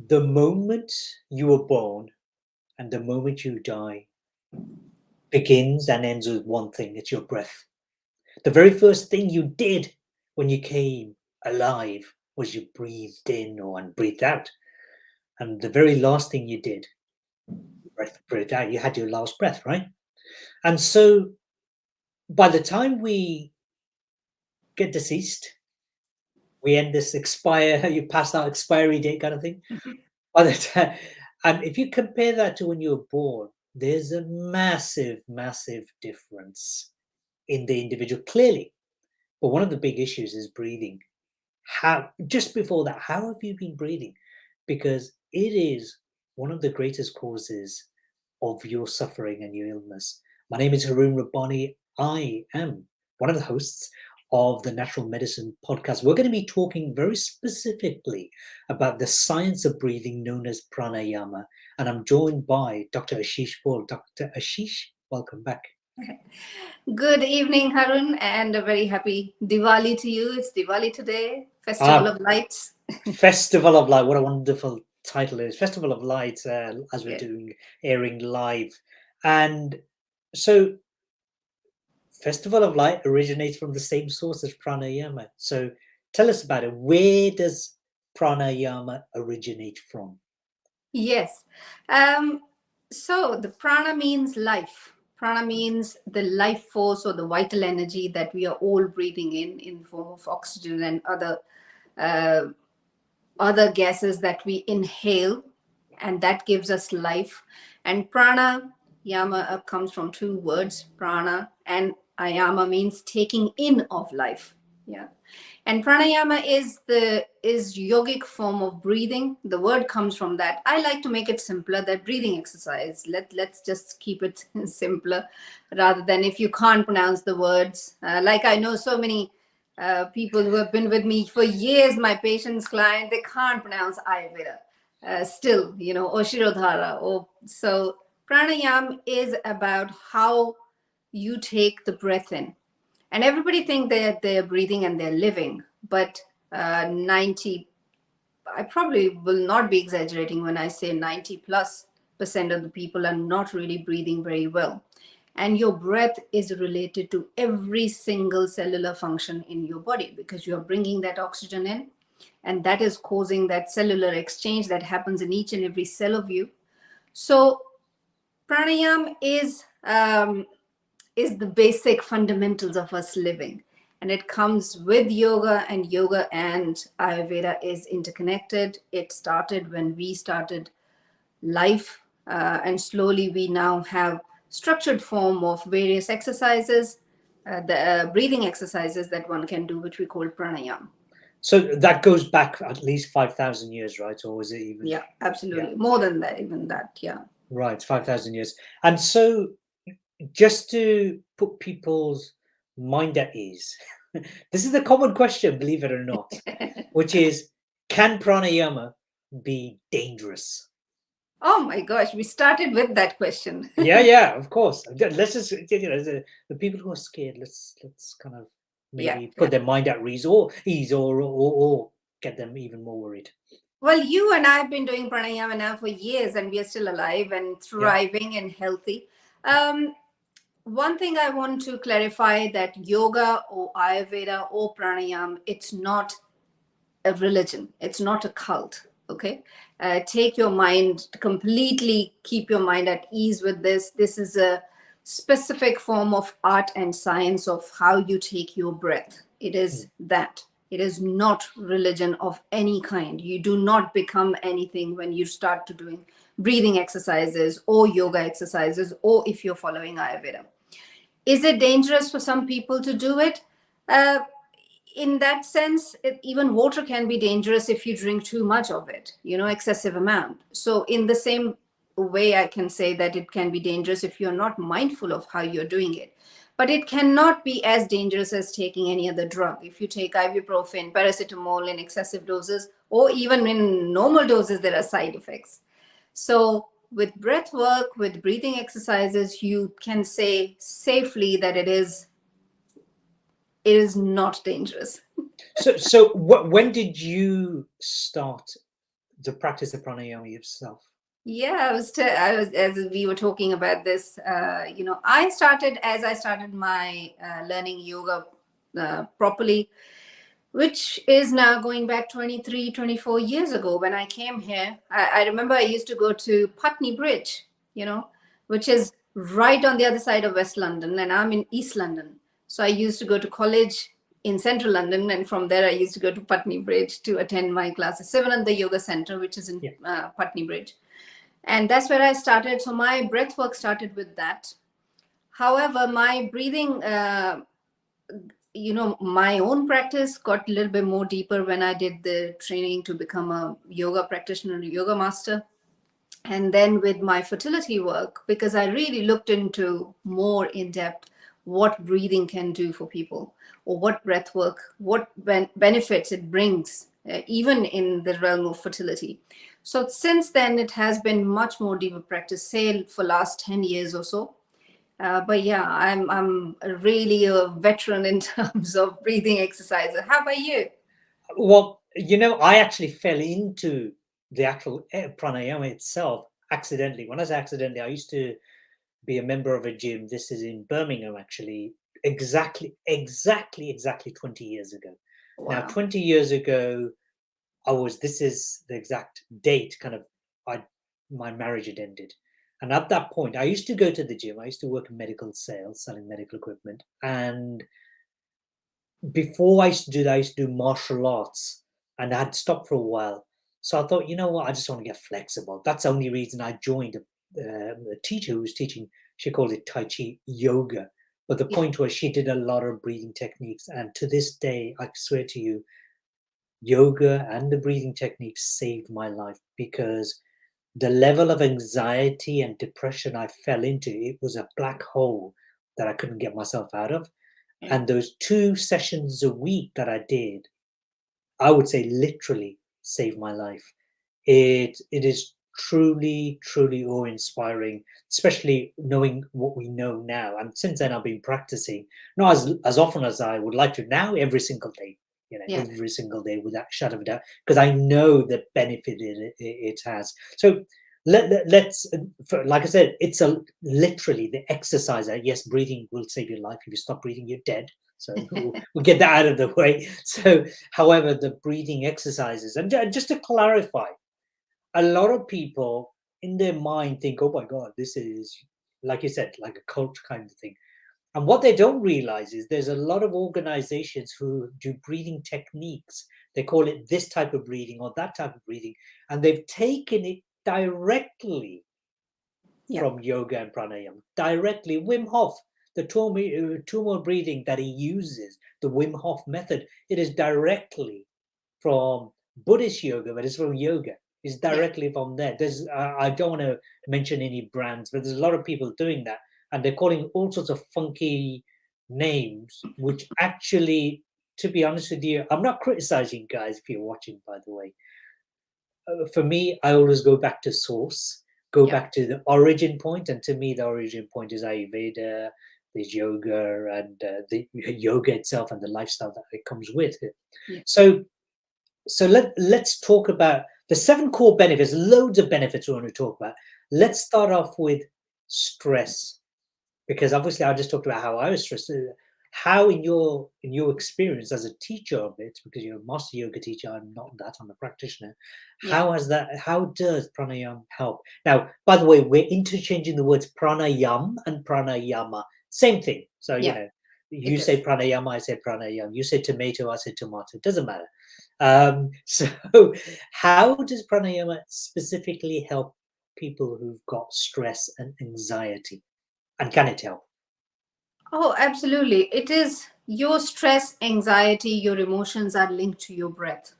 The moment you were born and the moment you die begins and ends with one thing, it's your breath. The very first thing you did when you came alive was you breathed in or and breathed out. And the very last thing you did, breathed out, you had your last breath, right? And so by the time we get deceased, we end this expire, you pass that expiry date kind of thing. By the time, and if you compare that to when you were born, there's a massive, massive difference in the individual, clearly. But one of the big issues is breathing. How, just before that, how have you been breathing? Because it is one of the greatest causes of your suffering and your illness. My name is Haroon Rabbani. I am one of the hosts of the Natural Medicine Podcast. We're going to be talking very specifically about the science of breathing known as pranayama. And I'm joined by Dr. Ashish Paul. Dr. Ashish, welcome back. Good evening, Harun, and a very happy Diwali to you. It's Diwali today, Festival of Lights. Festival of Light. What a wonderful title it is. Festival of Light, as we're doing, airing live. And so Festival of Light originates from the same source as pranayama. So tell us about it. Where does pranayama originate from? Yes. So the prana means life. Prana means the life force or the vital energy that we are all breathing in the form of oxygen and other gases that we inhale, and that gives us life. And prana yama comes from two words, prana and ayama means taking in of life. Yeah. And pranayama is yogic form of breathing. The word comes from that. I like to make it simpler, that breathing exercise. Let's just keep it simpler rather than if you can't pronounce the words. Like I know so many people who have been with me for years, my patients, client, they can't pronounce Ayurveda. Still, or Shirodhara. So pranayam is about how you take the breath in. And everybody think that they're breathing and they're living, but 90, I probably will not be exaggerating when I say 90+% of the people are not really breathing very well. And your breath is related to every single cellular function in your body because you are bringing that oxygen in, and that is causing that cellular exchange that happens in each and every cell of you. So pranayam is the basic fundamentals of us living, and it comes with yoga, and yoga and Ayurveda is interconnected. It started when we started life, and slowly we now have structured form of various exercises, the breathing exercises that one can do, which we call pranayama. So that goes back at least 5,000 years, right? Or is it even? Yeah, absolutely. More than that, even that. Yeah. Right, 5,000 years. And so just to put people's mind at ease, this is a common question, believe it or not, which is, can pranayama be dangerous? Oh my gosh, we started with that question. Yeah, of course. Let's just, the people who are scared, let's kind of maybe put their mind at ease or get them even more worried. Well, you and I have been doing pranayama now for years, and we are still alive and thriving and healthy. One thing I want to clarify, that yoga or Ayurveda or pranayama, it's not a religion. It's not a cult. Okay. Take your mind completely, keep your mind at ease with this. This is a specific form of art and science of how you take your breath. It is that. It is not religion of any kind. You do not become anything when you start to doing breathing exercises or yoga exercises, or if you're following Ayurveda. Is it dangerous for some people to do it? In that sense, even water can be dangerous if you drink too much of it, excessive amount. So in the same way, I can say that it can be dangerous if you're not mindful of how you're doing it. But it cannot be as dangerous as taking any other drug. If you take ibuprofen, paracetamol in excessive doses, or even in normal doses, there are side effects. So with breath work, with breathing exercises, you can say safely that it is not dangerous. So when did you start the practice of pranayama itself? Yeah, I was as we were talking about this. I started as I started my learning yoga properly, which is now going back 23, 24 years ago. When I came here, I remember I used to go to Putney Bridge, which is right on the other side of West London, and I'm in East London. So I used to go to college in central London, and from there I used to go to Putney Bridge to attend my classes. Sivananda Yoga Center, which is in Putney Bridge, and that's where I started. So my breath work started with that. However, my breathing, my own practice got a little bit more deeper when I did the training to become a yoga practitioner, yoga master. And then with my fertility work, because I really looked into more in depth what breathing can do for people, or what breath work, what benefits it brings, even in the realm of fertility. So since then, it has been much more deeper practice, say for last 10 years or so. But yeah, I'm really a veteran in terms of breathing exercises. How about you? Well, I actually fell into the actual pranayama itself accidentally. When I say accidentally, I used to be a member of a gym. This is in Birmingham, actually, exactly 20 years ago. Now, Wow. 20 years ago, this is the exact date, kind of, my marriage had ended. And at that point, I used to go to the gym. I used to work in medical sales, selling medical equipment. And before I used to do that, I used to do martial arts, and I had stopped for a while. So I thought, you know what, I just want to get flexible. That's the only reason I joined a teacher who was teaching. She called it Tai Chi yoga. But the Yeah. point was, she did a lot of breathing techniques. And to this day, I swear to you, yoga and the breathing techniques saved my life, because the level of anxiety and depression I fell into, it was a black hole that I couldn't get myself out of. Yeah. And those 2 sessions a week that I did, I would say literally saved my life. It is truly awe-inspiring, especially knowing what we know now. And since then, I've been practicing, not as often as I would like to now, every single day, Yeah. every single day without shadow of a doubt, because I know the benefit it has. So let's, like I said, it's literally the exercise. Yes, breathing will save your life. If you stop breathing, you're dead. So we'll get that out of the way. So, however, the breathing exercises, and just to clarify, a lot of people in their mind think, oh my God, this is, like you said, like a cult kind of thing. And what they don't realize is there's a lot of organizations who do breathing techniques. They call it this type of breathing or that type of breathing. And they've taken it directly Yeah. from yoga and pranayama. Directly. Wim Hof, the tumor breathing that he uses, the Wim Hof method, it is directly from Buddhist yoga, but it's from yoga. It's Yeah. directly from there. There's I don't want to mention any brands, but there's a lot of people doing that, and they're calling all sorts of funky names, which actually, to be honest with you, I'm not criticizing, guys, if you're watching, by the way. For me, I always go back to source, go Yeah. back to the origin point, and to me, the origin point is Ayurveda, there's yoga, and the yoga itself, and the lifestyle that it comes with it. Yeah. So let's talk about the 7 core benefits, loads of benefits we want to talk about. Let's start off with stress, because obviously I just talked about how I was stressed. How in your experience as a teacher of it, because you're a master yoga teacher, I'm not that, I'm a practitioner. Yeah. How does pranayama help? Now, by the way, we're interchanging the words pranayam and pranayama, same thing. So Yeah. you It say is. pranayama, I say pranayam. You say tomato, I say tomato. Doesn't matter. So how does pranayama specifically help people who've got stress and anxiety? And can it help? Oh, absolutely. It is your stress, anxiety, your emotions are linked to your breath.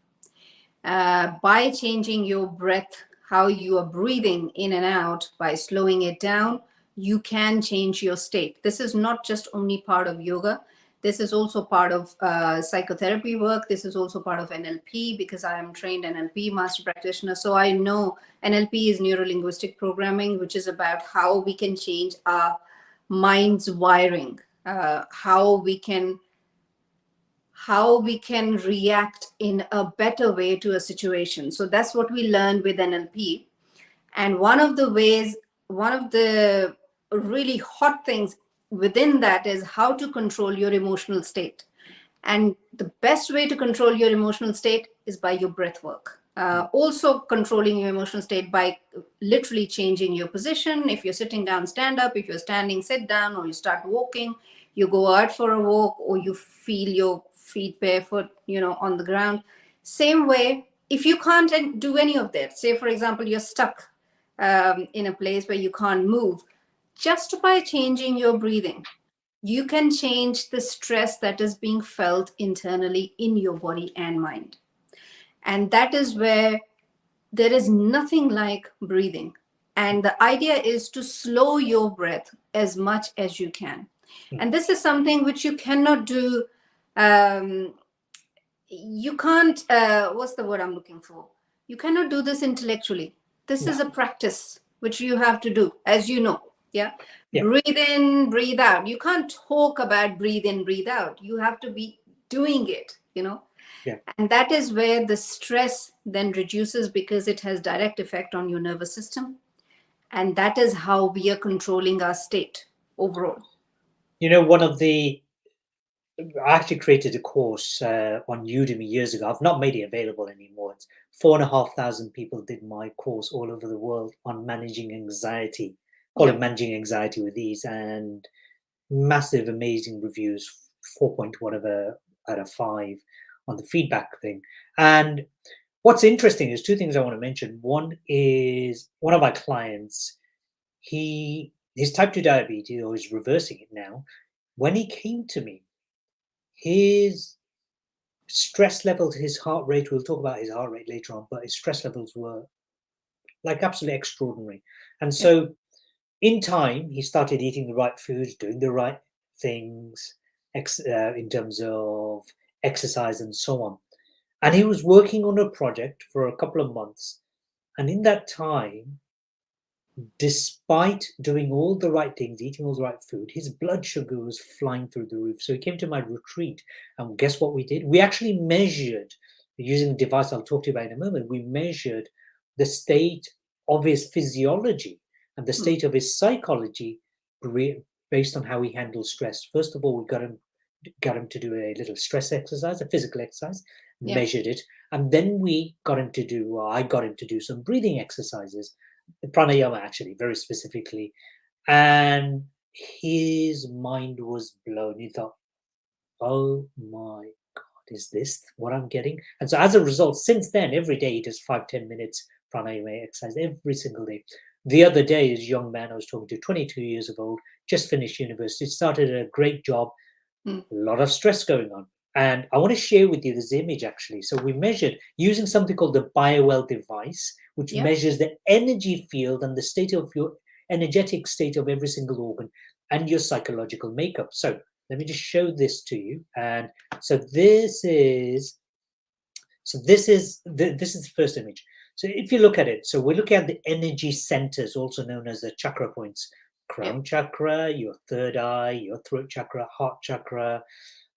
By changing your breath, how you are breathing in and out, by slowing it down, you can change your state. This is not just only part of yoga. This is also part of psychotherapy work. This is also part of NLP, because I am trained NLP master practitioner. So I know NLP is neuro linguistic programming, which is about how we can change our mind's wiring, how we can how we can react in a better way to a situation. So that's what we learned with NLP. And one of the ways, one of the really hot things within that is how to control your emotional state. And the best way to control your emotional state is by your breath work. Also, controlling your emotional state by literally changing your position. If you're sitting down, stand up. If you're standing, sit down, or you start walking, you go out for a walk, or you feel your feet barefoot, on the ground. Same way, if you can't do any of that, say, for example, you're stuck in a place where you can't move, just by changing your breathing, you can change the stress that is being felt internally in your body and mind. And that is where there is nothing like breathing. And the idea is to slow your breath as much as you can. And this is something which you cannot do. You can't, what's the word I'm looking for? You cannot do this intellectually. This is a practice which you have to do, as you know. Yeah. Breathe in, breathe out. You can't talk about breathe in, breathe out. You have to be doing it, And that is where the stress then reduces, because it has direct effect on your nervous system. And that is how we are controlling our state overall. I actually created a course on Udemy years ago. I've not made it available anymore. It's 4,500 people did my course all over the world on managing anxiety. Call it Managing Anxiety with Ease, and massive, amazing reviews, 4 point whatever out of 5 on the feedback thing. And what's interesting is two things I want to mention. One is one of my clients, his type 2 diabetes, or he's reversing it now. When he came to me, his stress levels, his heart rate, we'll talk about his heart rate later on, but his stress levels were like absolutely extraordinary. And so in time, he started eating the right foods, doing the right things in terms of exercise and so on. And he was working on a project for a couple of months. And in that time, despite doing all the right things, eating all the right food, his blood sugar was flying through the roof. So he came to my retreat, and guess what we did? We actually measured, using a device I'll talk to you about in a moment, we measured the state of his physiology and the state of his psychology based on how he handles stress. First of all, we got him to do a little stress exercise, a physical exercise, measured it, and then I got him to do some breathing exercises, Pranayama actually, very specifically, and his mind was blown. He thought, oh my God, is this what I'm getting? And so as a result, since then, every day he does 5-10 minutes pranayama exercise every single day. The other day, this young man I was talking to, 22 years of old, just finished university, started a great job, a lot of stress going on. And I want to share with you this image actually. So we measured using something called the BioWell device, which measures the energy field and the state of your energetic state of every single organ and your psychological makeup. So let me just show this to you. And so this is the first image. So if you look at it, so we're looking at the energy centers, also known as the chakra points: crown chakra, your third eye, your throat chakra, heart chakra,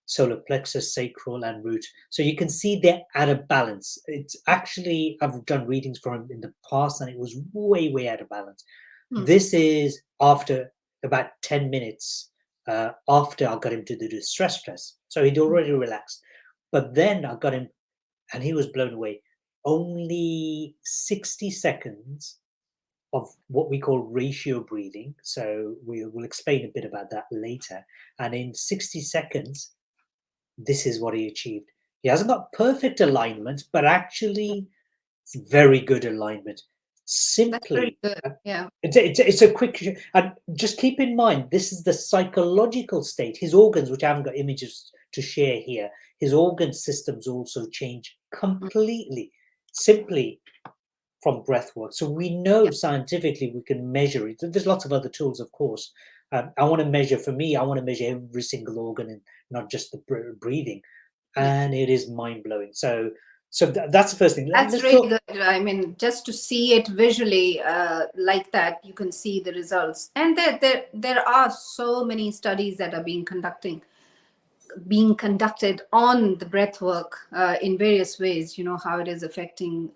solar plexus, sacral, and root. So you can see they're out of balance. It's actually, I've done readings for him in the past, and it was way out of balance. This is after about 10 minutes after I got him to do the stress test. So he'd already relaxed. But then I got him, and he was blown away. Only 60 seconds of what we call ratio breathing. So we'll explain a bit about that later. And in 60 seconds, this is what he achieved. He hasn't got perfect alignment, but actually it's very good alignment. Simply, it's a quick, and just keep in mind, this is the psychological state. His organs, which I haven't got images to share here, his organ systems also change completely, simply from breath work. So we know scientifically we can measure it. There's lots of other tools, of course. I want to measure, for me, I want to measure every single organ and not just the breathing. And it is mind-blowing. So that's the first thing. That's really good. I mean, just to see it visually like that, you can see the results. And there are so many studies that are being conducting. being conducted on the breath work in various ways, how it is affecting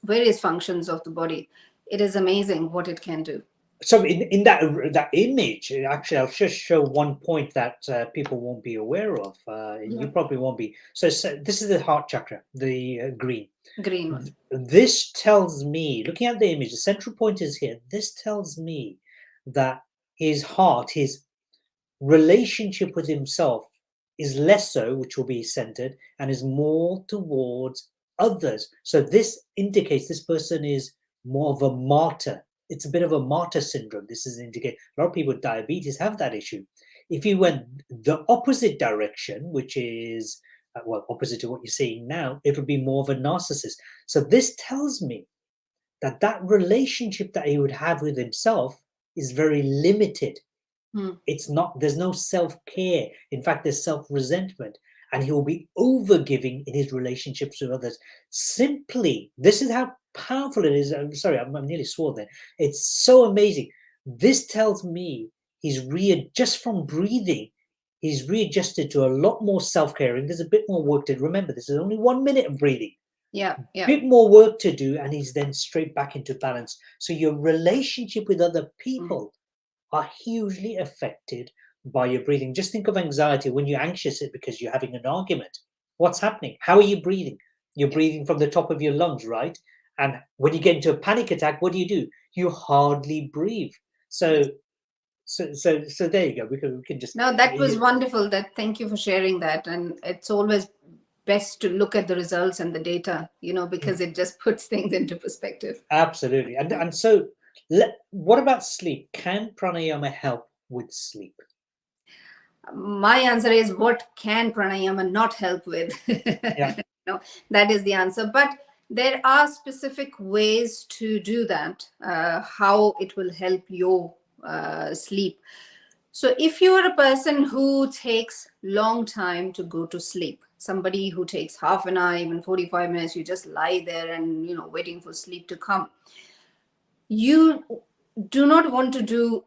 various functions of the body. It is amazing what it can do. So in that image, actually, I'll just show one point that people won't be aware of, and you probably won't be. So this is the heart chakra, the green. Green one. This tells me, looking at the image, the central point is here. This tells me that his heart, his relationship with himself is less so, which will be centered, and is more towards others. So this indicates this person is more of a martyr. It's a bit of a martyr syndrome. This is indicate a lot of people with diabetes have that issue. If you went the opposite direction, which is opposite to what you're seeing now, it would be more of a narcissist. So this tells me that that relationship that he would have with himself is very limited. It's not, there's no self-care. In fact, there's self-resentment, and he will be over-giving in his relationships with others. Simply, this is how powerful it is. I'm sorry, I'm nearly swore there. It's so amazing. This tells me he's just from breathing, he's readjusted to a lot more self-caring. There's a bit more work to do. Remember, this is only 1 minute of breathing. Yeah. Bit more work to do, and he's then straight back into balance. So your relationship with other people are hugely affected by your breathing. Just think of anxiety. When you're anxious, it's because you're having an argument. What's happening? How are you breathing? You're breathing from the top of your lungs, right? And when you get into a panic attack, what do? You hardly breathe. So there you go. We can just. No, that was wonderful. Thank you for sharing that. And it's always best to look at the results and the data, because it just puts things into perspective. Absolutely. And so what about sleep? Can pranayama help with sleep? My answer is, what can pranayama not help with? Yeah. That is the answer. But there are specific ways to do that, how it will help your sleep. So if you are a person who takes long time to go to sleep, somebody who takes half an hour, even 45 minutes, you just lie there and, waiting for sleep to come, you do not want to do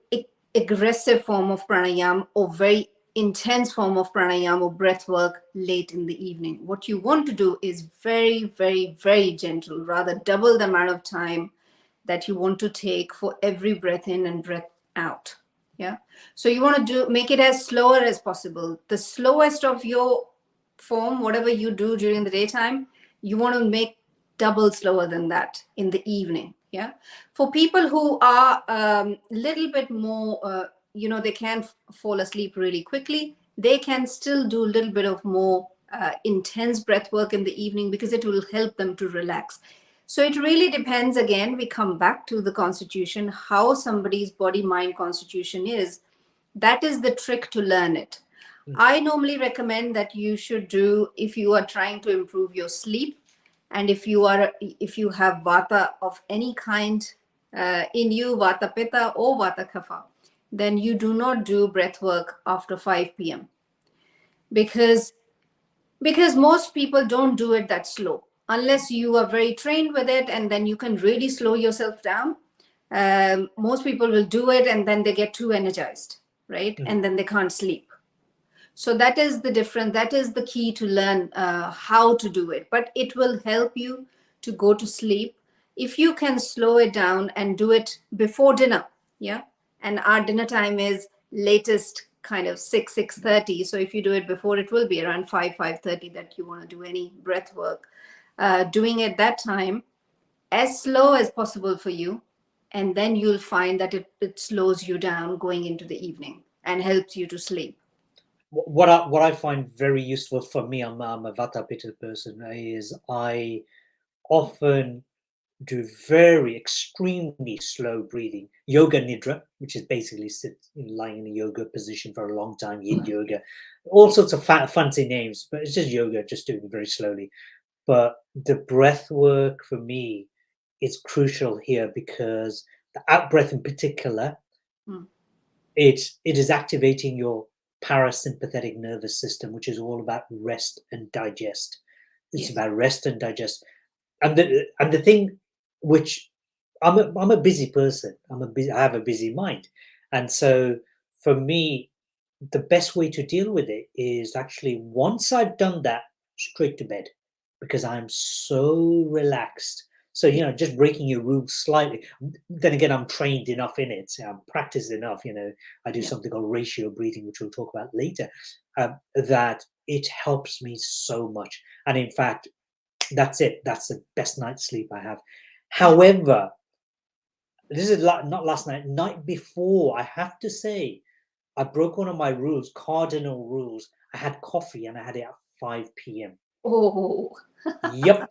aggressive form of pranayama or very intense form of pranayama or breath work late in the evening. What you want to do is very, very, very gentle, rather double the amount of time that you want to take for every breath in and breath out. Yeah. So you want to make it as slower as possible. The slowest of your form, whatever you do during the daytime, you want to make double slower than that in the evening. Yeah. For people who are little bit more, they can fall asleep really quickly, they can still do a little bit of more intense breath work in the evening, because it will help them to relax. So it really depends. Again, we come back to the constitution, how somebody's body mind constitution is. That is the trick to learn it. I normally recommend that you should do, if you are trying to improve your sleep, and if you have vata of any kind in you, vata pitta or vata kapha, then you do not do breath work after 5 p.m. because most people don't do it that slow, unless you are very trained with it, and then you can really slow yourself down. Most people will do it and then they get too energized, right? And then they can't sleep. So that is the difference. That is the key to learn how to do it. But it will help you to go to sleep if you can slow it down and do it before dinner. Yeah. And our dinner time is latest kind of 6:30. So if you do it before, it will be around 5:30 that you want to do any breath work. Doing it that time as slow as possible for you, and then you'll find that it slows you down going into the evening and helps you to sleep. What I find very useful for me, I'm a vata pitta person, is I often do very extremely slow breathing, yoga nidra, which is basically lying in a yoga position for a long time, yin yoga, all sorts of fancy names, but it's just yoga, just doing it very slowly. But the breath work for me is crucial here, because the out breath in particular, it is activating your parasympathetic nervous system, which is all about rest and digest. It's about rest and digest. And the thing, which I'm a busy person. I have a busy mind, and so for me, the best way to deal with it is actually, once I've done that, straight to bed, because I'm so relaxed. So, Yeah. just breaking your rules slightly. Then again, I'm trained enough in it. I'm practiced enough. I do Yeah. something called ratio breathing, which we'll talk about later. That it helps me so much. And in fact, that's it. That's the best night's sleep I have. Yeah. However, this is not last night, night before. I have to say, I broke one of my rules, cardinal rules. I had coffee and I had it at 5 p.m. Oh, Yep.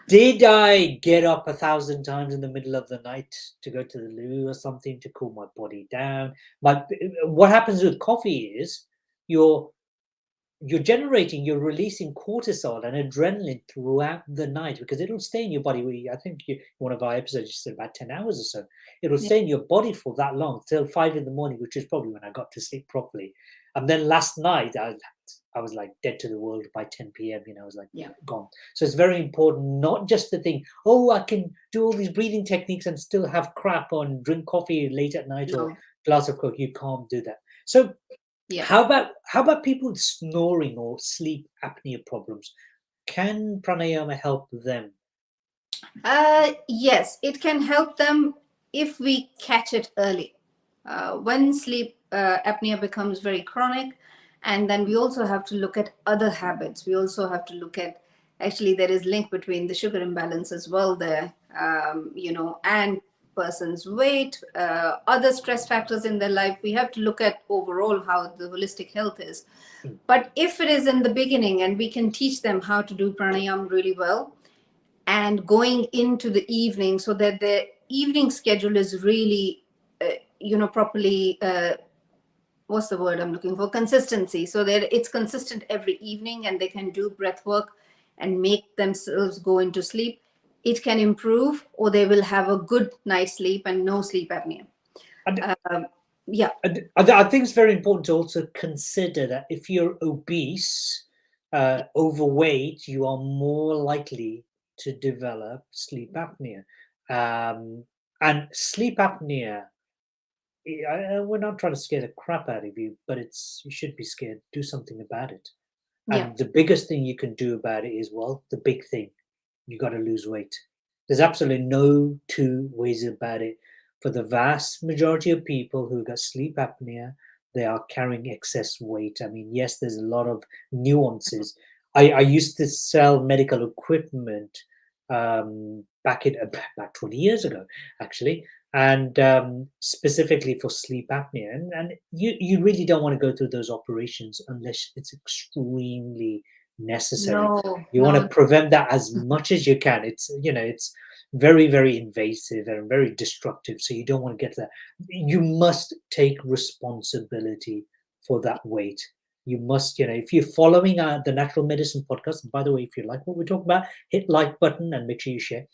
Did I get up 1,000 times in the middle of the night to go to the loo or something to cool my body down? What happens with coffee is you're you're releasing cortisol and adrenaline throughout the night, because it'll stay in your body. I think one of our episodes, you said about 10 hours or so. It'll yeah. stay in your body for that long, till 5 in the morning, which is probably when I got to sleep properly. And then last night, I was like dead to the world by 10 p.m. I was like Yeah. gone. So it's very important not just to think, oh, I can do all these breathing techniques and still have crap on, drink coffee late at night or No. glass of coke. You can't do that. So Yeah. how about people with snoring or sleep apnea problems? Can pranayama help them? Yes, it can help them if we catch it early. When sleep apnea becomes very chronic, and then we also have to look at other habits. We also have to look at, actually, there is link between the sugar imbalance as well there, and person's weight, other stress factors in their life. We have to look at overall how the holistic health is. Mm. But if it is in the beginning and we can teach them how to do pranayama really well, and going into the evening, so that the evening schedule is really properly, what's the word I'm looking for, consistency, so that it's consistent every evening and they can do breath work and make themselves go into sleep, it can improve, or they will have a good night's sleep and no sleep apnea. And, Yeah. I think it's very important to also consider that if you're obese, overweight, you are more likely to develop sleep apnea. Um, and sleep apnea, we're not trying to scare the crap out of you, but you should be scared. Do something about it. Yeah. And the biggest thing you can do about it is, well, the big thing, you got to lose weight. There's absolutely no two ways about it. For the vast majority of people who got sleep apnea, they are carrying excess weight. I mean, yes, there's a lot of nuances. I used to sell medical equipment back 20 years ago, actually, and specifically for sleep apnea. And you really don't want to go through those operations unless it's extremely necessary. No, You want to no. prevent that as much as you can. It's very, very invasive and very destructive, so you don't want to get to that. You must take responsibility for that weight. You must, if you're following the Natural Medicine podcast, and by the way, if you like what we're talking about, hit like button and make sure you share.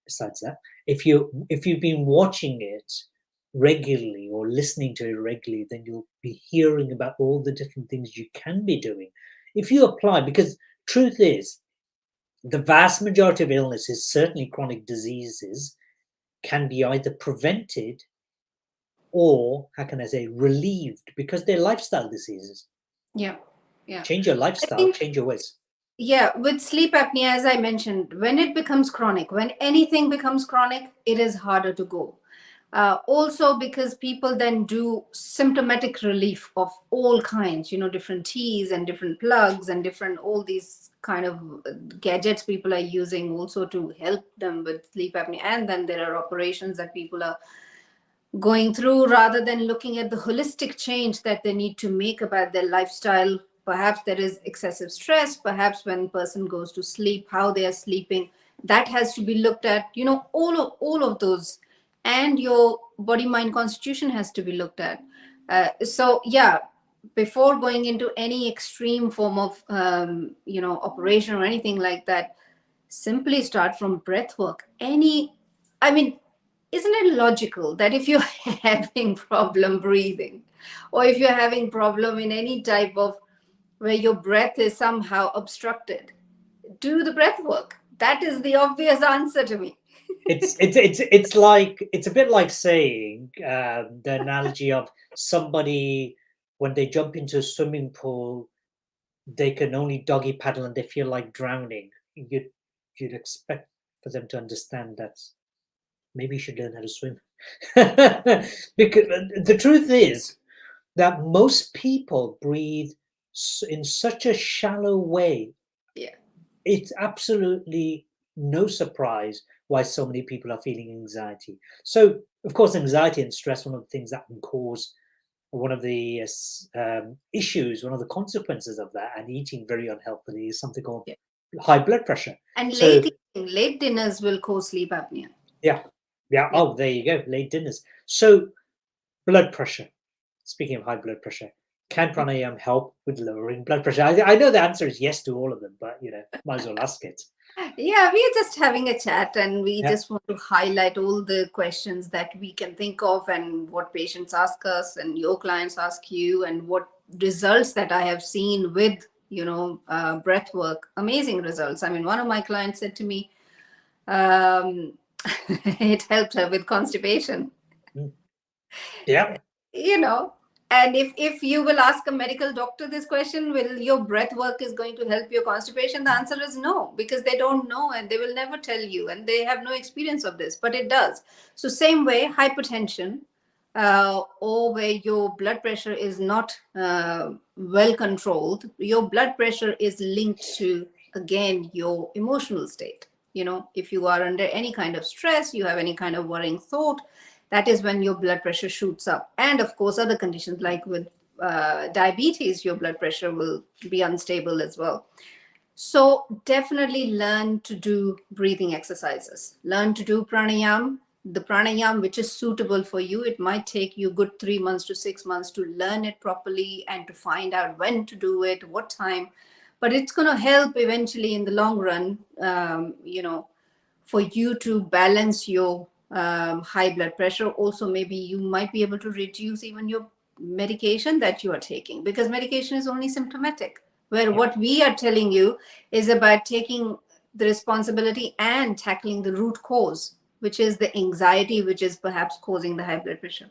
Besides that, if you've been watching it regularly or listening to it regularly, then you'll be hearing about all the different things you can be doing if you apply. Because truth is, the vast majority of illnesses, certainly chronic diseases, can be either prevented or, how can I say, relieved, because they're lifestyle diseases. Yeah. Yeah. Change your I lifestyle, think, change your ways. yeah, with sleep apnea, as I mentioned, when it becomes chronic, when anything becomes chronic, it is harder to go. Also, because people then do symptomatic relief of all kinds, different teas and different plugs and different, all these kind of gadgets people are using also to help them with sleep apnea. And then there are operations that people are going through, rather than looking at the holistic change that they need to make about their lifestyle. Perhaps there is excessive stress, perhaps when person goes to sleep, how they are sleeping, that has to be looked at, all of those, and your body mind constitution has to be looked at. So yeah, before going into any extreme form of operation or anything like that, simply start from breath work. I mean, isn't it logical that if you're having problem breathing, or if you're having problem in any type of where your breath is somehow obstructed, do the breath work? That is the obvious answer to me. It's a bit like saying, the analogy of somebody when they jump into a swimming pool, they can only doggy paddle and they feel like drowning. You'd expect for them to understand that maybe you should learn how to swim. Because the truth is that most people breathe in such a shallow way. Yeah. It's absolutely no surprise why so many people are feeling anxiety. So, of course, anxiety and stress, one of the things that can cause one of the issues, one of the consequences of that, and eating very unhealthily is something called Yeah. high blood pressure. And So, late dinners will cause sleep apnea. yeah. Yeah. Oh, there you go. Late dinners. So, blood pressure. Speaking of high blood pressure, can pranayama help with lowering blood pressure? I know the answer is yes to all of them, but might as well ask it. Yeah, we are just having a chat and we Yeah. just want to highlight all the questions that we can think of and what patients ask us and your clients ask you and what results that I have seen with, breath work. Amazing results. I mean, one of my clients said to me, it helped her with constipation. Yeah. you know and if you will ask a medical doctor this question, will your breath work is going to help your constipation, the answer is no, because they don't know and they will never tell you and they have no experience of this, but it does. So same way, hypertension, or where your blood pressure is not well controlled, your blood pressure is linked to, again, your emotional state. If you are under any kind of stress, you have any kind of worrying thought, that is when your blood pressure shoots up. And of course, other conditions like with diabetes, your blood pressure will be unstable as well. So definitely learn to do breathing exercises. Learn to do pranayam. The pranayam which is suitable for you. It might take you good 3 months to 6 months to learn it properly and to find out when to do it, what time. But it's going to help eventually in the long run, for you to balance your high blood pressure. Also, maybe you might be able to reduce even your medication that you are taking, because medication is only symptomatic, where what we are telling you is about taking the responsibility and tackling the root cause, which is the anxiety, which is perhaps causing the high blood pressure.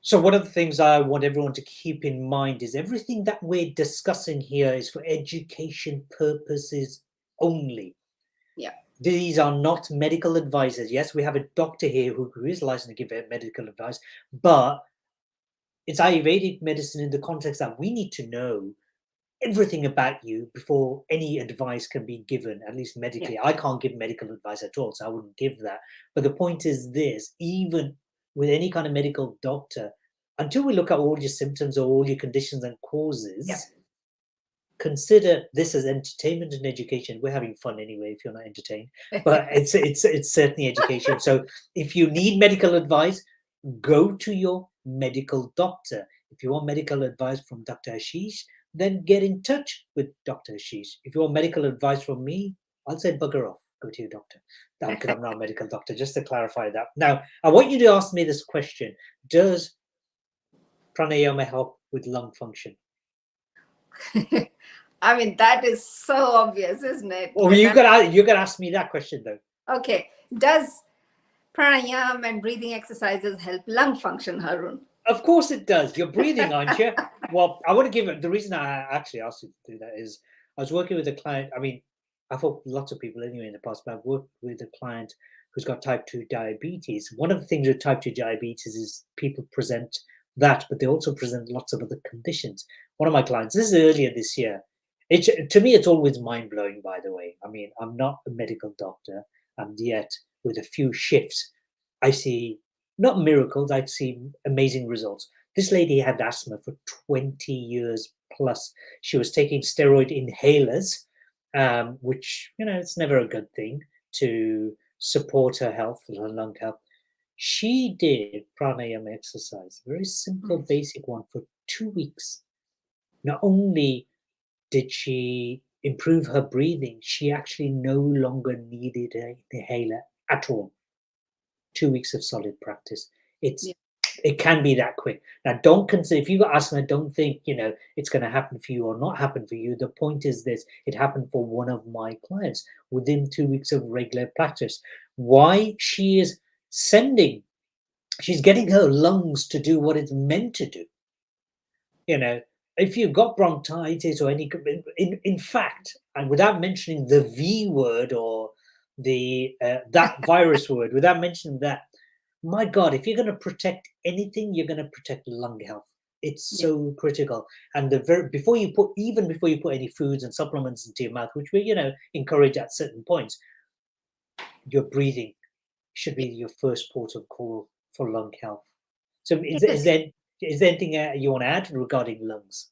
So one of the things I want everyone to keep in mind is everything that we're discussing here is for education purposes only. Yeah. These are not medical advisors. Yes, we have a doctor here who is licensed to give medical advice, but it's Ayurvedic medicine in the context that we need to know everything about you before any advice can be given, at least medically. Yeah. I can't give medical advice at all, so I wouldn't give that. But the point is this, even with any kind of medical doctor, until we look at all your symptoms or all your conditions and causes, Yeah. consider this as entertainment and education. We're having fun anyway if you're not entertained, but it's certainly education. So if you need medical advice, go to your medical doctor. If you want medical advice from Dr. Ashish, then get in touch with Dr. Ashish. If you want medical advice from me, I'll say bugger off. Go to your doctor. Because I'm not a medical doctor, just to clarify that. Now, I want you to ask me this question. Does pranayama help with lung function? I mean, that is so obvious, isn't it? Or you gotta ask me that question though. Okay. Does pranayama and breathing exercises help lung function, Harun? Of course it does. You're breathing, aren't you? Well, I want to give it the reason I actually asked you to do that is I was working with a client. I mean, I've helped lots of people anyway in the past, but I've worked with a client who's got type 2 diabetes. One of the things with type 2 diabetes is people present that, but they also present lots of other conditions. One of my clients, this is earlier this year. To me, it's always mind blowing, by the way. I mean, I'm not a medical doctor, and yet with a few shifts, I see not miracles, I'd see amazing results. This lady had asthma for 20 years plus. She was taking steroid inhalers, which, it's never a good thing to support her health and her lung health. She did pranayama exercise, very simple, basic one, for 2 weeks. Not only did she improve her breathing, she actually no longer needed an inhaler at all. 2 weeks of solid practice. It can be that quick. Now, don't consider, if you got asthma, don't think, it's going to happen for you or not happen for you. The point is this, it happened for one of my clients within 2 weeks of regular practice. Why? She's getting her lungs to do what it's meant to do. you know, if you've got bronchitis or any, in fact, and without mentioning the V word or the that virus word, without mentioning that, my God, if you're going to protect anything, you're going to protect lung health. It's Yeah. so critical. And the very before you put, even before you put any foods and supplements into your mouth, which we, encourage at certain points, your breathing should be your first port of call for lung health. So It is is. there is there anything you want to add regarding lungs?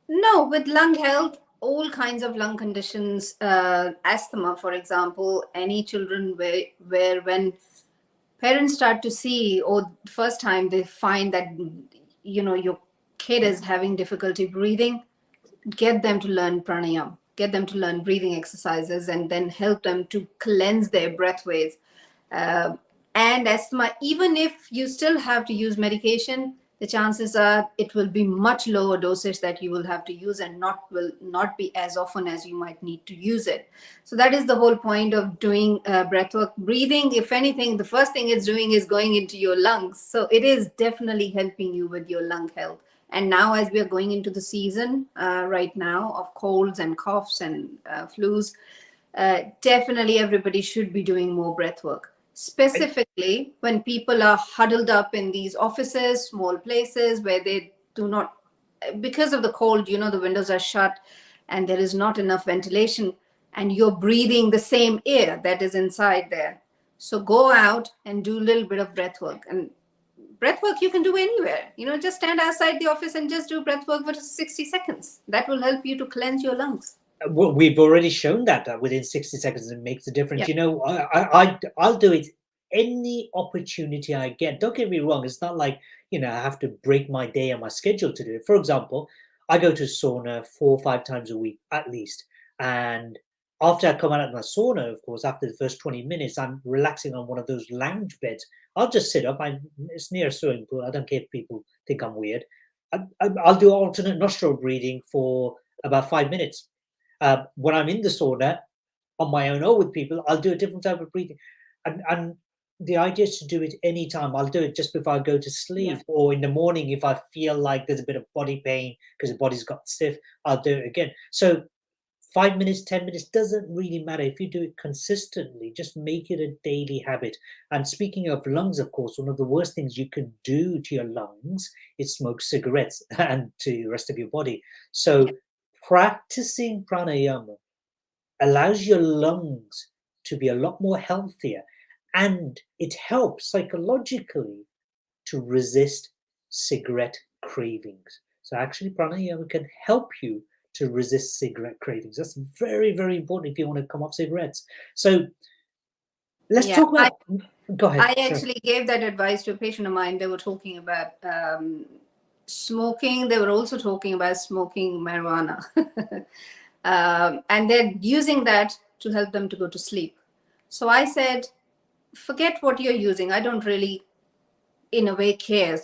No, with lung health, all kinds of lung conditions, asthma, for example, any children where when parents start to see, or first time they find that, your kid is having difficulty breathing, get them to learn pranayama, get them to learn breathing exercises, and then help them to cleanse their breathways. uh, and asthma, even if you still have to use medication, the chances are it will be much lower dosage that you will have to use, and not be as often as you might need to use it. So that is the whole point of doing breathwork. Breathing, if anything, the first thing it's doing is going into your lungs, so it is definitely helping you with your lung health. And now, as we are going into the season right now of colds and coughs and flus, definitely everybody should be doing more breath work. Specifically, when people are huddled up in these offices, small places where they do not, because of the cold, the windows are shut and there is not enough ventilation, and you're breathing the same air that is inside there. So go out and do a little bit of breath work. And breath work you can do anywhere. Just stand outside the office and just do breath work for 60 seconds. That will help you to cleanse your lungs. Well, we've already shown that within 60 seconds it makes a difference. Yeah. I'll do it any opportunity I get. Don't get me wrong. It's not like, I have to break my day and my schedule to do it. For example, I go to sauna 4 or 5 times a week at least. And after I come out of my sauna, of course, after the first 20 minutes, I'm relaxing on one of those lounge beds. I'll just sit up. It's near a swimming pool. I don't care if people think I'm weird. I'll do alternate nostril breathing for about 5 minutes. When I'm in the sauna on my own or with people, I'll do a different type of breathing. And the idea is to do it anytime. I'll do it just before I go to Yeah. sleep or in the morning if I feel like there's a bit of body pain because the body's got stiff, I'll do it again. So 5 minutes, 10 minutes doesn't really matter. If you do it consistently, just make it a daily habit. And speaking of lungs, of course, one of the worst things you can do to your lungs is smoke cigarettes and to the rest of your body. Yeah. So practicing pranayama allows your lungs to be a lot more healthier, and it helps psychologically to resist cigarette cravings. So actually pranayama can help you to resist cigarette cravings. That's very, very important if you want to come off cigarettes. So let's Yeah. talk about, go ahead, I sorry. actually gave that advice to a patient of mine. They were talking about smoking. They were also talking about smoking marijuana. And they're using that to help them to go to sleep. So I said, forget what you're using. I don't really, in a way, care.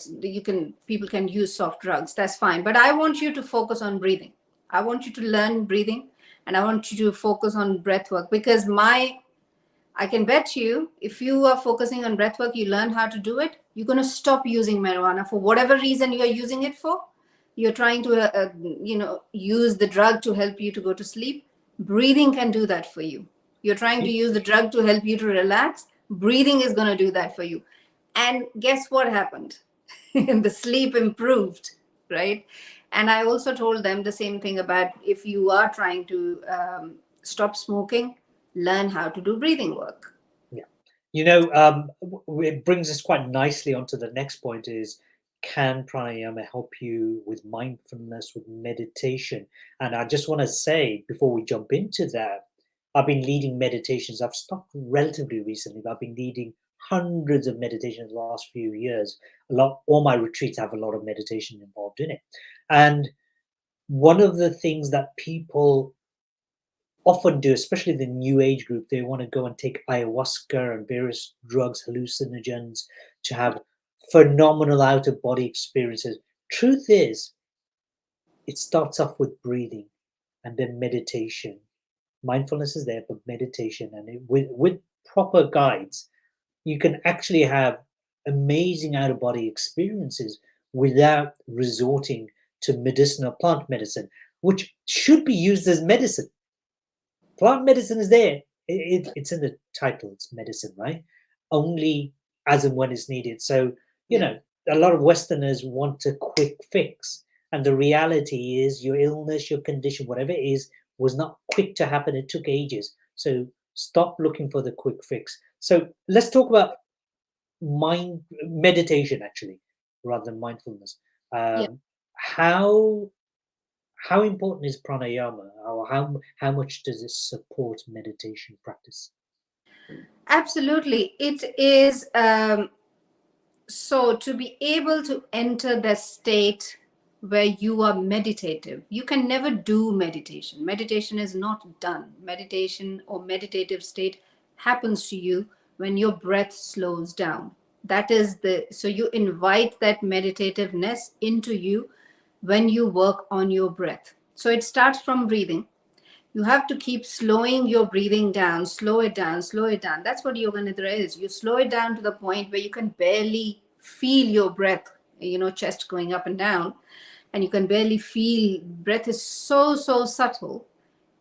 People can use soft drugs. That's fine. But I want you to focus on breathing. I want you to learn breathing, and I want you to focus on breath work, because I can bet you, if you are focusing on breath work, you learn how to do it, you're going to stop using marijuana for whatever reason you are using it for. You're trying to, use the drug to help you to go to sleep. Breathing can do that for you. You're trying to use the drug to help you to relax. Breathing is going to do that for you. And guess what happened? The sleep improved, right? And I also told them the same thing about, if you are trying to stop smoking, learn how to do breathing work. Yeah. It brings us quite nicely onto the next point is, can pranayama help you with mindfulness, with meditation? And I just want to say, before we jump into that, I've been leading meditations. I've stopped relatively recently, but I've been leading hundreds of meditations the last few years. All my retreats have a lot of meditation involved in it. And one of the things that people often do, especially the new age group, they want to go and take ayahuasca and various drugs, hallucinogens, to have phenomenal out of body experiences. Truth is, it starts off with breathing and then meditation. Mindfulness is there, but meditation, and with proper guides, you can actually have amazing out of body experiences without resorting to medicinal plant medicine, which should be used as medicine. Plant medicine is there. It's in the title. It's medicine, right? Only as and when it's needed. So, you Yeah. know, a lot of Westerners want a quick fix. And the reality is your illness, your condition, whatever it is, was not quick to happen. It took ages. So stop looking for the quick fix. So let's talk about mind meditation, actually, rather than mindfulness. Yeah. How how important is pranayama, or how much does it support meditation practice? Absolutely. It is. So, to be able to enter the state where you are meditative, you can never do meditation. Meditation is not done. Meditation or meditative state happens to you when your breath slows down. That is the, so you invite that meditativeness into you when you work on your breath. So, it starts from breathing. You have to keep slowing your breathing down, slow it down, slow it down. That's what yoga nidra is. You slow it down to the point where you can barely feel your breath, chest going up and down, and you can barely feel. Breath is so subtle.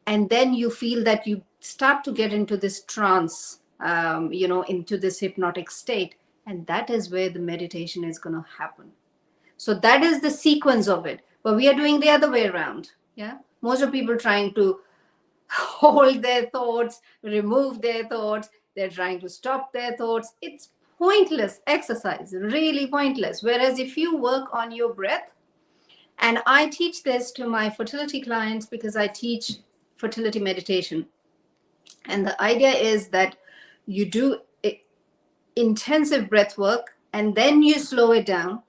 And then you feel that you start to get into this trance, into this hypnotic state. And that is where the meditation is going to happen. So that is the sequence of it. But we are doing the other way around. Yeah. Most of people trying to hold their thoughts, remove their thoughts. They're trying to stop their thoughts. It's pointless exercise, really pointless. Whereas if you work on your breath, and I teach this to my fertility clients because I teach fertility meditation. And the idea is that you do intensive breath work and then you slow it down.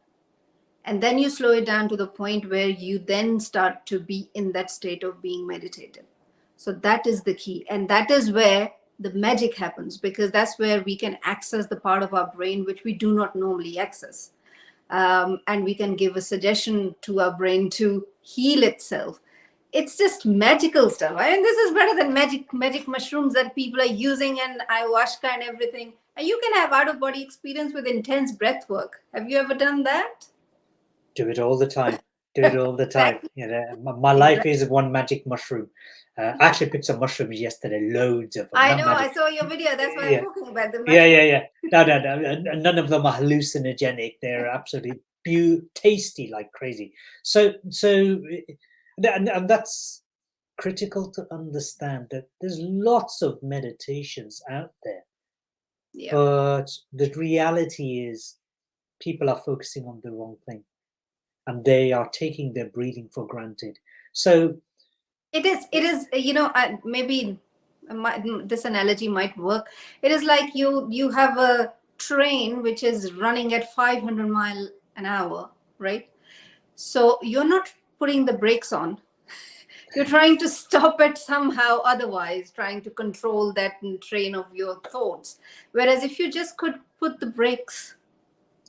And then you slow it down to the point where you then start to be in that state of being meditative. So that is the key. And that is where the magic happens, because that's where we can access the part of our brain which we do not normally access. And we can give a suggestion to our brain to heal itself. It's just magical stuff. I mean, this is better than magic mushrooms that people are using and ayahuasca and everything. And you can have out of body experience with intense breath work. Have you ever done that? Do it all the time. Do it all the time. Exactly. You know, my life is one magic mushroom. I actually picked some mushrooms yesterday, loads of them. I Not know. magic. I saw your video. That's why I'm Yeah, talking about the yeah, mushroom. yeah, yeah. No. None of them are hallucinogenic. They're absolutely tasty like crazy. And that's critical to understand, that there's lots of meditations out there, Yeah. but the reality is people are focusing on the wrong thing, and they are taking their breathing for granted. So It is. It is. Maybe this analogy might work. It is like you have a train which is running at 500 mile an hour, right? So you're not putting the brakes on. You're trying to stop it somehow, otherwise, trying to control that train of your thoughts. Whereas if you just could put the brakes,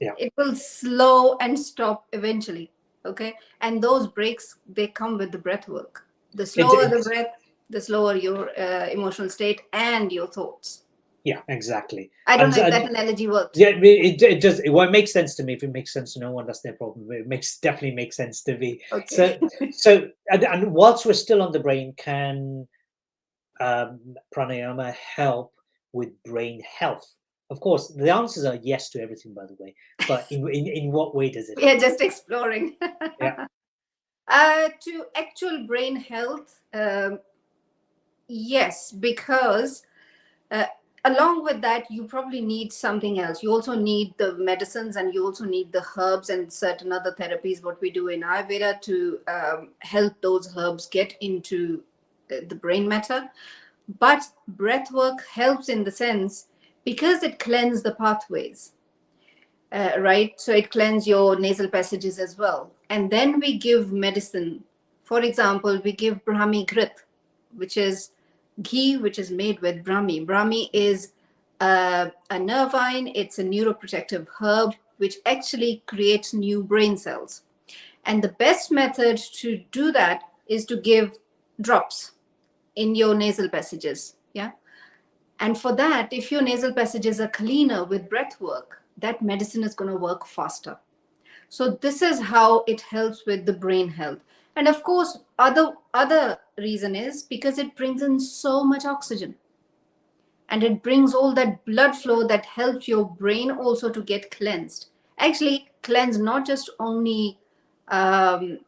yeah, it will slow and stop eventually. Okay. And those breaks, they come with the breath work. The it, slower the it breath, the slower your emotional state and your thoughts. yeah, exactly. I don't And, know if that and analogy worked. yeah, it does. Well, it makes sense to me. If it makes sense to no one, that's their problem. It definitely makes sense to me. Okay. So, whilst we're still on the brain, can pranayama help with brain health? Of course, the answers are yes to everything, by the way. But in what way does it We are help? just exploring. Yeah, To actual brain health, yes, because uh, along with that, you probably need something else. You also need the medicines and you also need the herbs and certain other therapies, what we do in Ayurveda to help those herbs get into the brain matter. But breath work helps in the sense because it cleanses the pathways, right? So it cleanses your nasal passages as well. And then we give medicine. For example, we give Brahmi Grit, which is ghee, which is made with Brahmi. Brahmi is a nervine, it's a neuroprotective herb, which actually creates new brain cells. And the best method to do that is to give drops in your nasal passages. Yeah. And for that, if your nasal passages are cleaner with breath work, that medicine is going to work faster. So this is how it helps with the brain health. And of course, other reason is because it brings in so much oxygen, and it brings all that blood flow that helps your brain also to get cleansed. Actually cleanse not just only um,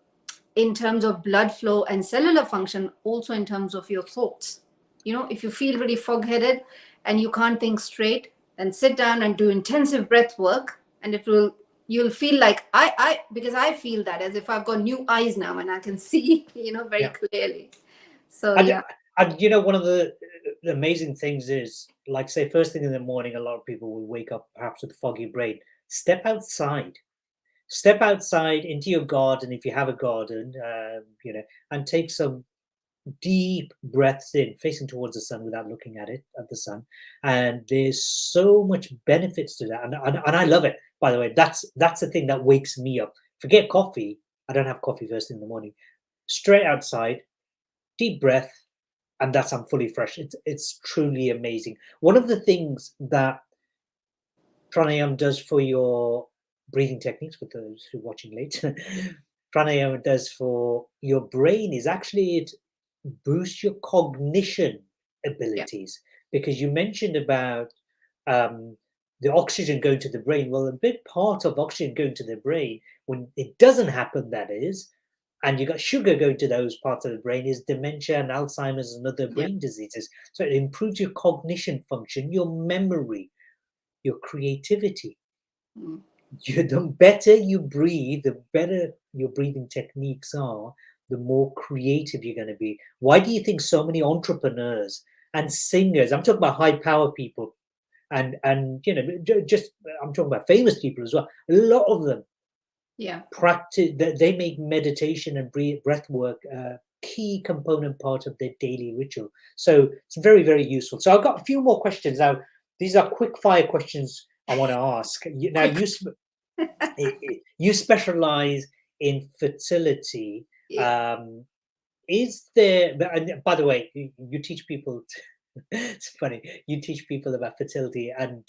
in terms of blood flow and cellular function, also in terms of your thoughts. You know, if you feel really fog-headed and you can't think straight, then sit down and do intensive breath work, and it will, you'll feel like I because I feel that as if I've got new eyes now and I can see, you know, very Yeah. clearly. So And, yeah. and one of the amazing things is, like, say, first thing in the morning, a lot of people will wake up perhaps with a foggy brain. Step outside. Step outside into your garden if you have a garden, and take some deep breaths in, facing towards the sun without looking at the sun. And there's so much benefits to that, and I love it. By the way, that's the thing that wakes me up. Forget coffee. I don't have coffee first thing in the morning. Straight outside, deep breath, and that's I'm fully fresh. It's truly amazing. One of the things that pranayama does for your breathing techniques, for those who are watching late, pranayama does for your brain is actually it boosts your cognition Yeah. abilities, because you mentioned about um, the oxygen going to the brain. Well, a big part of oxygen going to the brain, when it doesn't happen, that is, and you got sugar going to those parts of the brain, is dementia and Alzheimer's and other Yeah. brain diseases. So it improves your cognition function, your memory, your creativity. Mm. The better you breathe, the better your breathing techniques are, the more creative you're going to be. Why do you think so many entrepreneurs and singers, I'm talking about high power people, and just I'm talking about famous people as well, a lot of them Yeah. practice, they make meditation and breath work a key component part of their daily ritual. So it's very, very useful. So I've got a few more questions now. These are quick fire questions I want to ask. Now Quick. you specialize in fertility. Yeah. Is there, and by the way, you teach people, it's funny, you teach people about fertility, and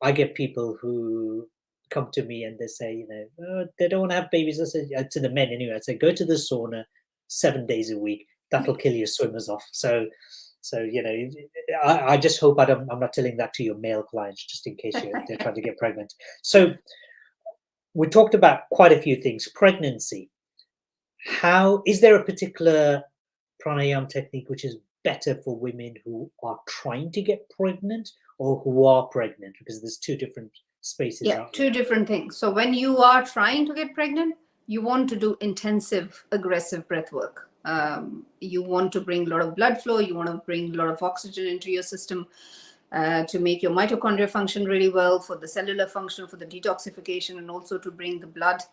I get people who come to me and they say, oh, they don't want to have babies. I say, to the men anyway, I say, go to the sauna 7 days a week. That'll kill your swimmers off. So I just hope I'm not telling that to your male clients, just in case they're trying to get pregnant. So we talked about quite a few things. Pregnancy. How is there a particular pranayama technique which is better for women who are trying to get pregnant or who are pregnant? Because there's two different spaces, Yeah, aren't two there? different things. So when you are trying to get pregnant, you want to do intensive, aggressive breath work. You want to bring a lot of blood flow. You want to bring a lot of oxygen into your system to make your mitochondria function really well, for the cellular function, for the detoxification, and also to bring the blood.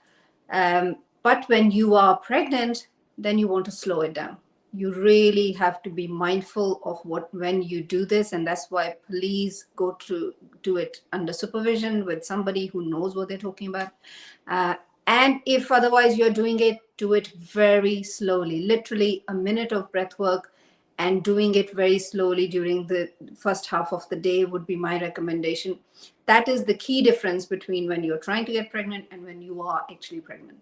But when you are pregnant, then you want to slow it down. You really have to be mindful of what when you do this, and that's why please go to do it under supervision with somebody who knows what they're talking about. Uh, and if otherwise you're doing it, do it very slowly, literally a minute of breath work, and doing it very slowly during the first half of the day would be my recommendation. That is the key difference between when you're trying to get pregnant and when you are actually pregnant.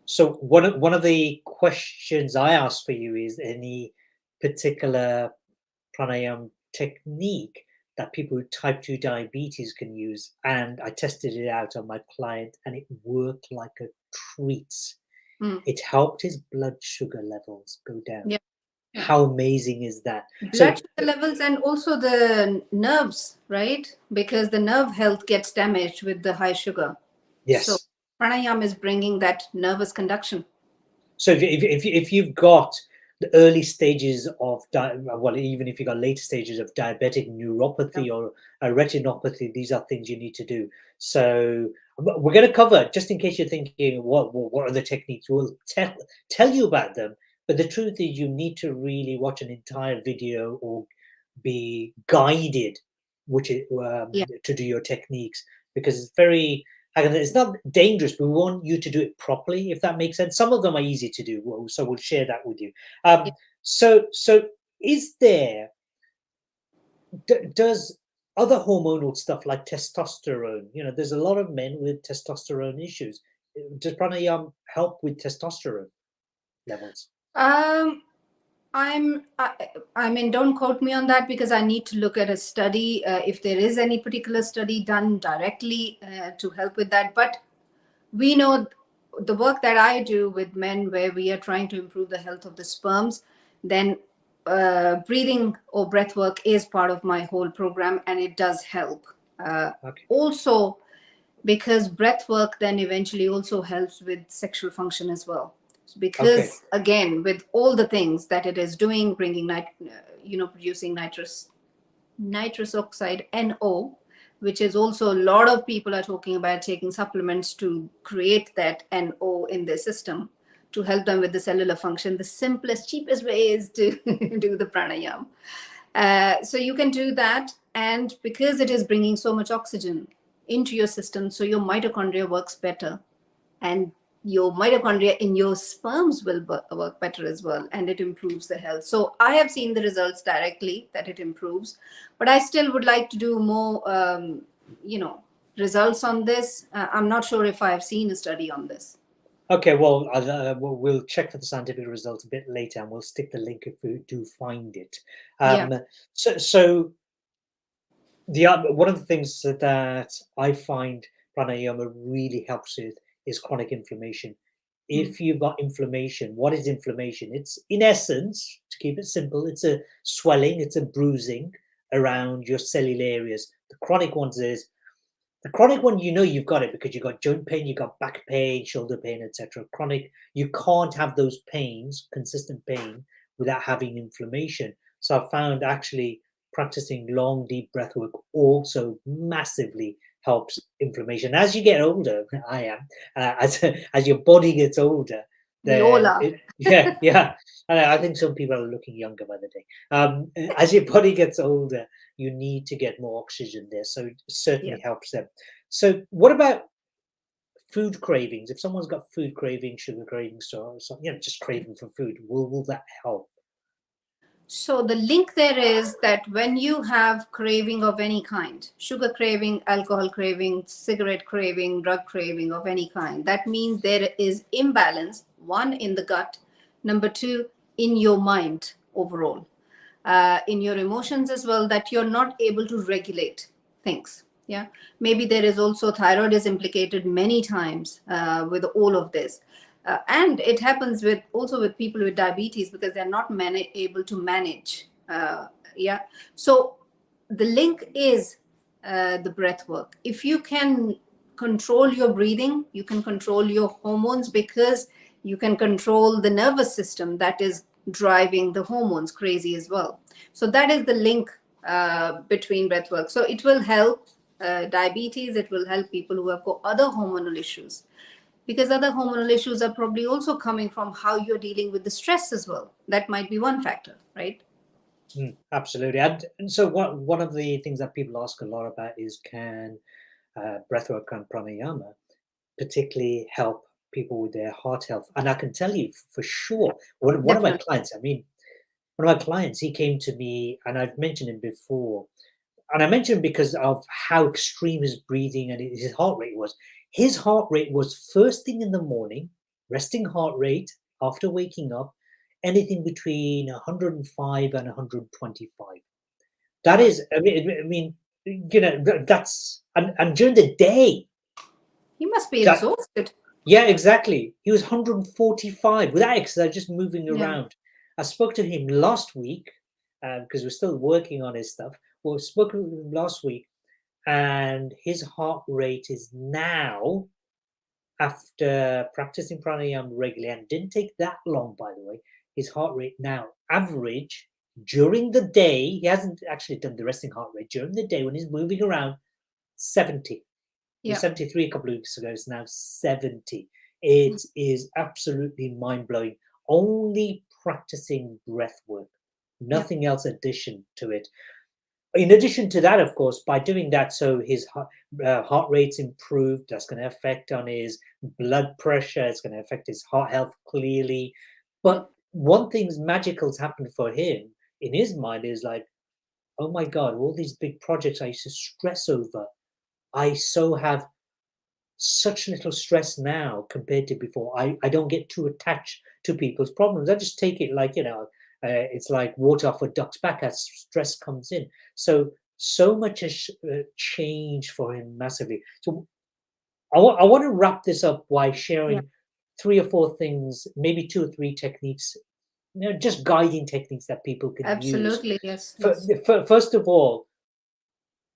So one of the questions I asked for you is any particular pranayama technique that people with type 2 diabetes can use, and I tested it out on my client and it worked like a treat. Mm. It helped his blood sugar levels go down. Yeah. Yeah. How amazing is that? Blood So sugar levels and also the nerves, right? Because the nerve health gets damaged with the high sugar. So yes. pranayama is bringing that nervous conduction. So if you've got the early stages of well, even if you've got later stages of diabetic Yeah. neuropathy or a retinopathy, these are things you need to do. So we're going to cover, just in case you're thinking, what are the techniques? We'll tell you about them. But the truth is, you need to really watch an entire video or be guided, which is, Yeah. to do your techniques, because it's very, it's not dangerous, but we want you to do it properly, if that makes sense. Some of them are easy to do, so we'll share that with you. Yeah. So is there, does other hormonal stuff like testosterone, there's a lot of men with testosterone issues. Does pranayama help with testosterone levels? Um, I mean, don't quote me on that because I need to look at a study if there is any particular study done directly to help with that. But we know the work that I do with men, where we are trying to improve the health of the sperms, then breathing or breath work is part of my whole program, and it does help. Okay. Also, because breath work then eventually also helps with sexual function as well, Okay. because again with all the things that it is doing, bringing producing nitrous oxide, NO, which is also a lot of people are talking about taking supplements to create that NO in their system to help them with the cellular function. The simplest, cheapest way is to do the pranayama. So you can do that, and because it is bringing so much oxygen into your system, so your mitochondria works better, and your mitochondria in your sperms will work better as well, and it improves the health. So I have seen the results directly that it improves, but I still would like to do more results on this. I'm not sure if I have seen a study on this. Okay, well, we'll check for the scientific results a bit later, and we'll stick the link if we do find it. Yeah. So one of the things that I find pranayama really helps with is chronic inflammation. Mm. If you've got inflammation, what is inflammation? It's, in essence, to keep it simple, it's a swelling, it's a bruising around your cellular areas. The chronic ones is the chronic one, you've got it because you've got joint pain, you've got back pain, shoulder pain, etc. Chronic, you can't have those pains, consistent pain, without having inflammation. So I found actually practicing long, deep breath work also massively helps inflammation. As you get older, I am, as your body gets older, We all then are. yeah. I think some people are looking younger by the day. As your body gets older, you need to get more oxygen there. So it Yeah. certainly helps them. So what about food cravings? If someone's got food cravings, sugar cravings, so just craving for food, will that help? So the link there is that when you have craving of any kind, sugar craving, alcohol craving, cigarette craving, drug craving of any kind, that means there is imbalance, one in the gut, number two in your mind overall, in your emotions as well, that you're not able to regulate things. Yeah, maybe there is also thyroid is implicated many times with all of this. And it happens with also with people with diabetes because they're not able to manage. Yeah, so the link is the breath work. If you can control your breathing, you can control your hormones, because you can control the nervous system that is driving the hormones crazy as well. So that is the link between breath work. So it will help diabetes, it will help people who have got other hormonal issues, because other hormonal issues are probably also coming from how you're dealing with the stress as well. That might be one factor, right? Absolutely. And so one of the things that people ask a lot about is, can breathwork and pranayama particularly help people with their heart health? And I can tell you for sure, one of my Definitely. clients, one of my clients, he came to me, and I've mentioned him before. And I mentioned because of how extreme his breathing and his heart rate was. His heart rate was first thing in the morning, resting heart rate after waking up, anything between 105 and 125. That Wow. is, that's, and during the day, You must be that, exhausted. yeah, exactly. He was 145 without exercise, just moving Yeah. around. I spoke to him last week because we're still working on his stuff. Well, we spoke to him last week, and his heart rate is now, after practicing pranayama regularly, and didn't take that long, by the way, his heart rate now average during the day, he hasn't actually done the resting heart rate, during the day when he's moving around, 70. It was Yeah. 73 a couple of weeks ago, it's now 70. It is absolutely mind-blowing. Only practicing breath work, Yeah. nothing else addition to it. In addition to that, of course, by doing that, so his heart rate's improved. That's going to affect on his blood pressure. It's going to affect his heart health clearly. Yeah. But one thing's magical's happened for him in his mind is like, oh my God, all these big projects I used to stress over, I so have such little stress now compared to before. I don't get too attached to people's problems. I just take it like, it's like water off a duck's back as stress comes in. So much has changed for him massively. So I want to wrap this up by Yeah, sharing three or four things, maybe two or three techniques, just guiding techniques that people can use. absolutely. Yes, yes. First of all,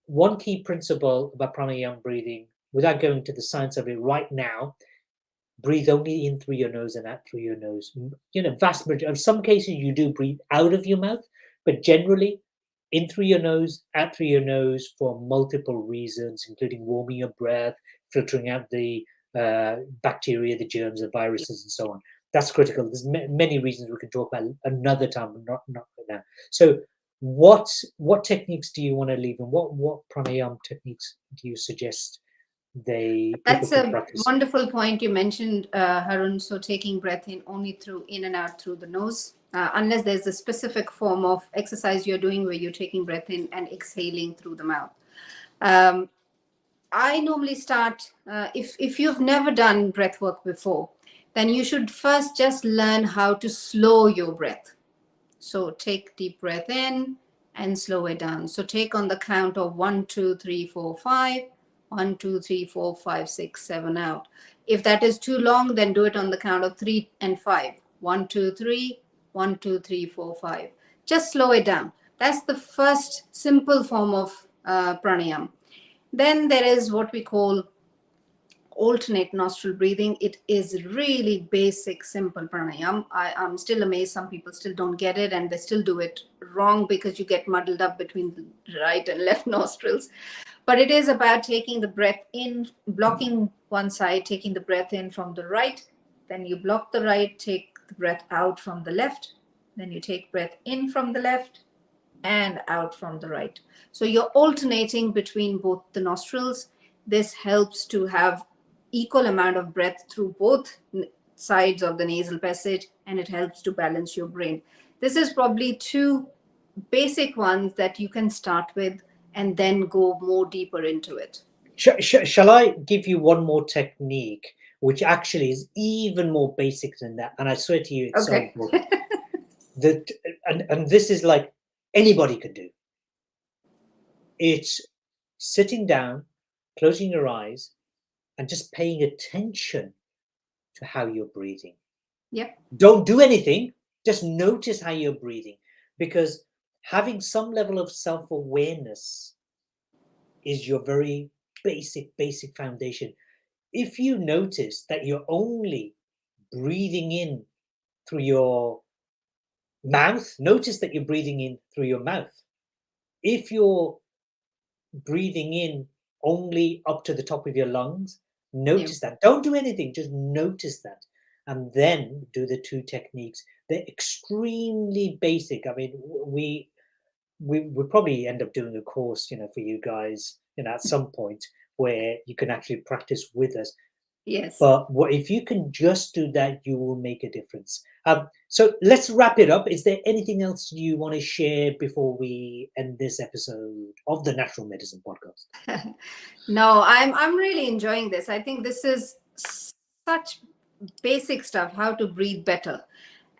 one key principle about pranayama breathing, without going to the science of it right now, breathe only in through your nose and out through your nose. Vast majority. In some cases, you do breathe out of your mouth, but generally, in through your nose, out through your nose for multiple reasons, including warming your breath, filtering out the bacteria, the germs, the viruses, and so on. That's critical. There's many reasons we can talk about another time, but not right now. So, what techniques do you want to leave, and what pranayama techniques do you suggest people That's can a practice? wonderful point you mentioned, Harun. So taking breath in only through in and out through the nose, unless there's a specific form of exercise you're doing where you're taking breath in and exhaling through the mouth. Um, I normally start if you've never done breath work before, then you should first just learn how to slow your breath. So take deep breath in and slow it down. So take on the count of 1, 2, 3, 4, 5. 1, 2, 3, 4, 5, 6, 7 out. If that is too long, then do it on the count of 3 and 5. 1, 2, 3, 1, 2, 3, 4, 5. Just slow it down. That's the first simple form of pranayam. Then there is what we call alternate nostril breathing. It is really basic, simple pranayam. I'm still amazed some people still don't get it and they still do it wrong because you get muddled up between the right and left nostrils. But it is about taking the breath in, blocking one side, taking the breath in from the right, then you block the right, take the breath out from the left, then you take breath in from the left and out from the right. So you're alternating between both the nostrils. This helps to have equal amount of breath through both sides of the nasal passage, and it helps to balance your brain. This is probably two basic ones that you can start with and then go more deeper into it. Shall I give you one more technique, which actually is even more basic than that? And I swear to you, it's so Okay. important. That and this is like anybody can do. It's sitting down, closing your eyes, and just paying attention to how you're breathing. Yep. Don't do anything. Just notice how you're breathing, because having some level of self-awareness is your very basic foundation. If you notice that you're only breathing in through your mouth, notice that you're breathing in through your mouth. If you're breathing in only up to the top of your lungs, Yep. notice that. Don't do anything, just notice that. And then do the two techniques. They're extremely basic. I mean, we probably end up doing a course, for you guys, at some point where you can actually practice with us. Yes. But if you can just do that, you will make a difference. So let's wrap it up. Is there anything else you want to share before we end this episode of the Natural Medicine Podcast? No, I'm really enjoying this. I think this is such basic stuff, how to breathe better.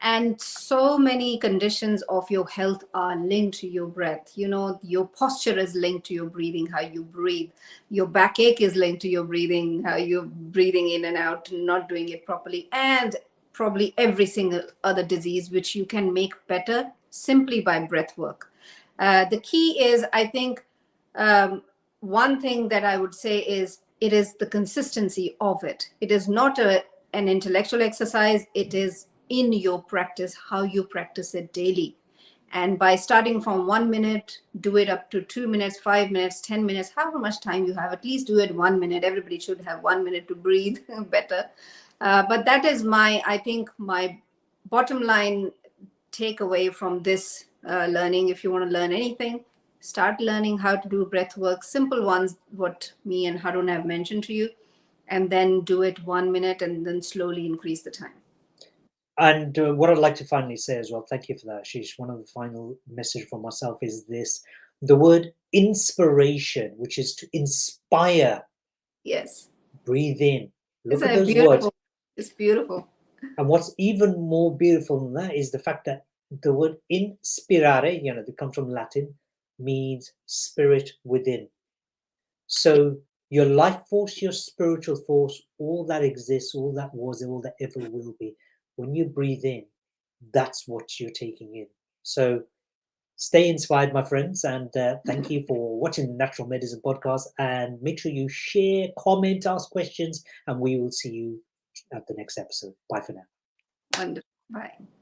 And so many conditions of your health are linked to your breath. Your posture is linked to your breathing, how you breathe. Your backache is linked to your breathing, how you're breathing in and out, not doing it properly. And probably every single other disease, which you can make better simply by breath work. The key is, I think, um, one thing that I would say is it is the consistency of it. It is not an intellectual exercise. It is in your practice, how you practice it daily. And by starting from 1 minute, do it up to 2 minutes, 5 minutes, 10 minutes, however much time you have, at least do it 1 minute. Everybody should have 1 minute to breathe better. But that is I think my bottom line takeaway from this learning. If you want to learn anything, start learning how to do breath work, simple ones, what me and Harun have mentioned to you, and then do it 1 minute and then slowly increase the time. And what I'd like to finally say as well, thank you for that, Ashish. One of the final message for myself is this: the word inspiration, which is to inspire Yes. breathe in. Look It's at a those words. beautiful. It's beautiful. And what's even more beautiful than that is the fact that the word inspirare, that comes from Latin, means spirit within. So your life force, your spiritual force, all that exists, all that was, all that ever will be, when you breathe in, that's what you're taking in. So stay inspired, my friends, and thank you for watching the Natural Medicine Podcast. And make sure you share, comment, ask questions, and we will see you at the next episode. Bye for now. Wonderful. Bye.